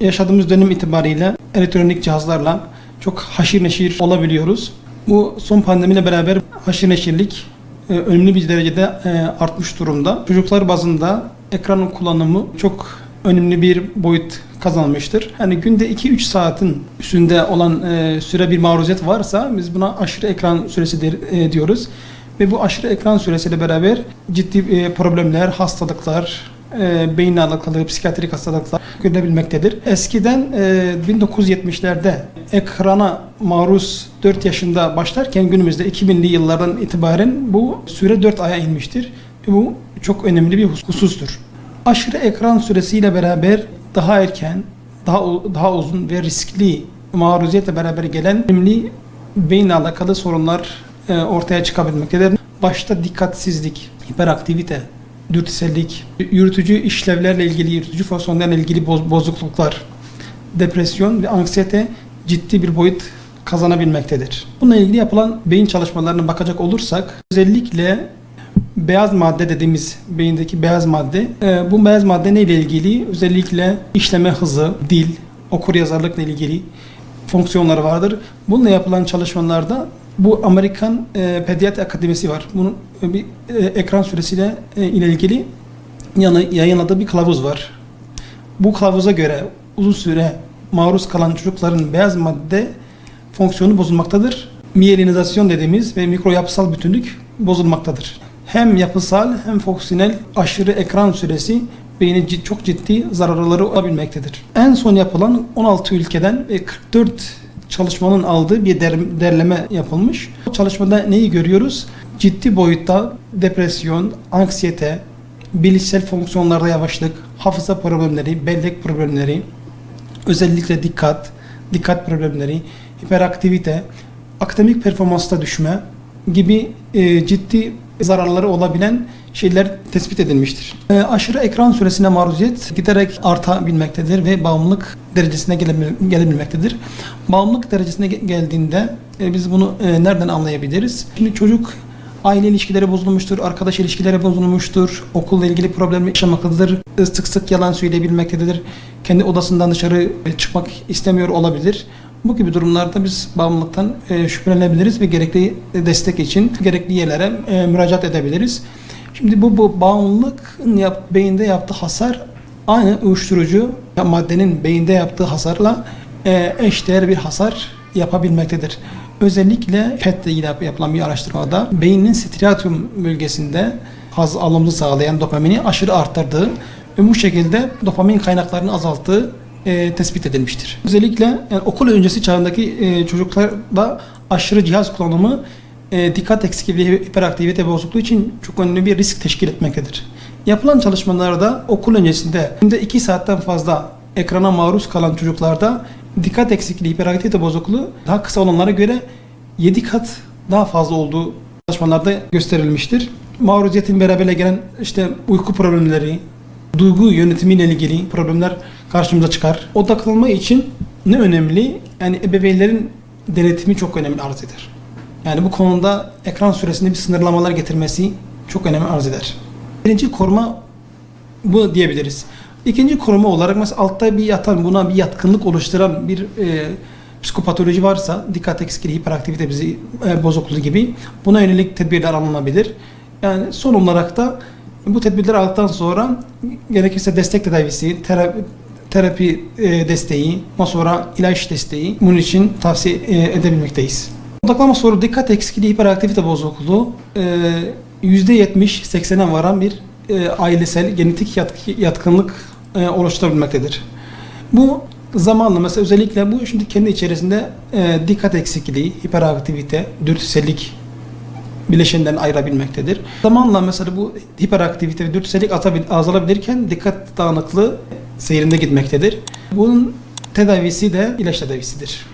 yaşadığımız dönem itibariyle elektronik cihazlarla çok haşir neşir olabiliyoruz. Bu son pandemiyle beraber haşir neşirlik önemli bir derecede artmış durumda. Çocuklar bazında ekran kullanımı çok önemli bir boyut kazanmıştır. Yani günde 2-3 saatin üstünde olan süre bir maruziyet varsa biz buna aşırı ekran süresi diyoruz. Ve bu aşırı ekran süresiyle beraber ciddi problemler, hastalıklar, beyinle alakalı psikiyatrik hastalıklar görülebilmektedir. Eskiden 1970'lerde ekrana maruz 4 yaşında başlarken günümüzde 2000'li yıllardan itibaren bu süre 4 aya inmiştir. Bu çok önemli bir husustur. Aşırı ekran süresiyle beraber daha erken, daha uzun ve riskli maruziyetle beraber gelen önemli beyinle alakalı sorunlar ortaya çıkabilmektedir. Başta dikkatsizlik, hiperaktivite, dürtüsellik, yürütücü işlevlerle ilgili, yürütücü fonksiyonlarla ilgili bozukluklar, depresyon ve anksiyete ciddi bir boyut kazanabilmektedir. Bununla ilgili yapılan beyin çalışmalarına bakacak olursak, özellikle beyaz madde dediğimiz beyindeki beyaz madde, bu beyaz madde neyle ilgili? Özellikle işleme hızı, dil, okuryazarlıkla ilgili fonksiyonları vardır. Bununla yapılan çalışmalarda bu Amerikan Pediatri Akademisi var. Bunun bir ekran süresiyle ilgili yayınladığı bir kılavuz var. Bu kılavuza göre uzun süre maruz kalan çocukların beyaz madde fonksiyonu bozulmaktadır. Miyelinizasyon dediğimiz ve mikroyapısal bütünlük bozulmaktadır. Hem yapısal hem fonksiyonel aşırı ekran süresi beyne çok ciddi zararları olabilmektedir. En son yapılan 16 ülkeden 44 çalışmanın aldığı bir derleme yapılmış. Bu çalışmada neyi görüyoruz? Ciddi boyutta depresyon, anksiyete, bilişsel fonksiyonlarda yavaşlık, hafıza problemleri, bellek problemleri, özellikle dikkat problemleri, hiperaktivite, akademik performansta düşme gibi ciddi zararları olabilen şeyler tespit edilmiştir. Aşırı ekran süresine maruziyet giderek artabilmektedir ve bağımlılık derecesine gelebilmektedir. Bağımlılık derecesine geldiğinde biz bunu nereden anlayabiliriz? Şimdi çocuk aile ilişkileri bozulmuştur, arkadaş ilişkileri bozulmuştur, okulla ilgili problem yaşamaktadır, sık sık yalan söyleyebilmektedir, kendi odasından dışarı çıkmak istemiyor olabilir. Bu gibi durumlarda biz bağımlılıktan şüphelenebiliriz ve gerekli destek için gerekli yerlere müracaat edebiliriz. Şimdi bu bağımlılık beyinde yaptığı hasar aynı uyuşturucu maddenin beyinde yaptığı hasarla eşdeğer bir hasar yapabilmektedir. Özellikle PET ile yapılan bir araştırmada beynin striatum bölgesinde haz alımını sağlayan dopamini aşırı arttırdığı ve bu şekilde dopamin kaynaklarını azalttığı tespit edilmiştir. Özellikle okul öncesi çağındaki çocuklarda aşırı cihaz kullanımı dikkat eksikliği ve hiperaktivite bozukluğu için çok önemli bir risk teşkil etmektedir. Yapılan çalışmalarda okul öncesinde günde 2 saatten fazla ekrana maruz kalan çocuklarda dikkat eksikliği, hiperaktivite bozukluğu daha kısa olanlara göre 7 kat daha fazla olduğu çalışmalarda gösterilmiştir. Maruziyetin beraberle gelen uyku problemleri, duygu yönetimiyle ilgili problemler karşımıza çıkar. Odaklanma için ne önemli? Yani ebeveynlerin denetimi çok önemli arz eder. Yani bu konuda ekran süresinde bir sınırlamalar getirmesi çok önemli arz eder. Birinci koruma bu diyebiliriz. İkinci koruma olarak mesela altta bir yatan, buna bir yatkınlık oluşturan bir psikopatoloji varsa, dikkat eksikliği, hiperaktivite bozukluğu gibi buna yönelik tedbirler alınabilir. Yani son olarak da bu tedbirleri aldıktan sonra gerekirse destek tedavisi, terapi desteği, ondan sonra ilaç desteği bunun için tavsiye edebilmekteyiz. Odaklanma soru dikkat eksikliği, hiperaktivite bozukluğu %70-80'e varan bir ailesel genetik yatkınlık oluşturabilmektedir. Bu zamanla mesela özellikle bu şimdi kendi içerisinde dikkat eksikliği, hiperaktivite, dürtüsellik bileşeninden ayırabilmektedir. Zamanla mesela bu hiperaktivite ve dürtüsellik azalabilirken dikkat dağınıklığı seyrinde gitmektedir. Bunun tedavisi de ilaç tedavisidir.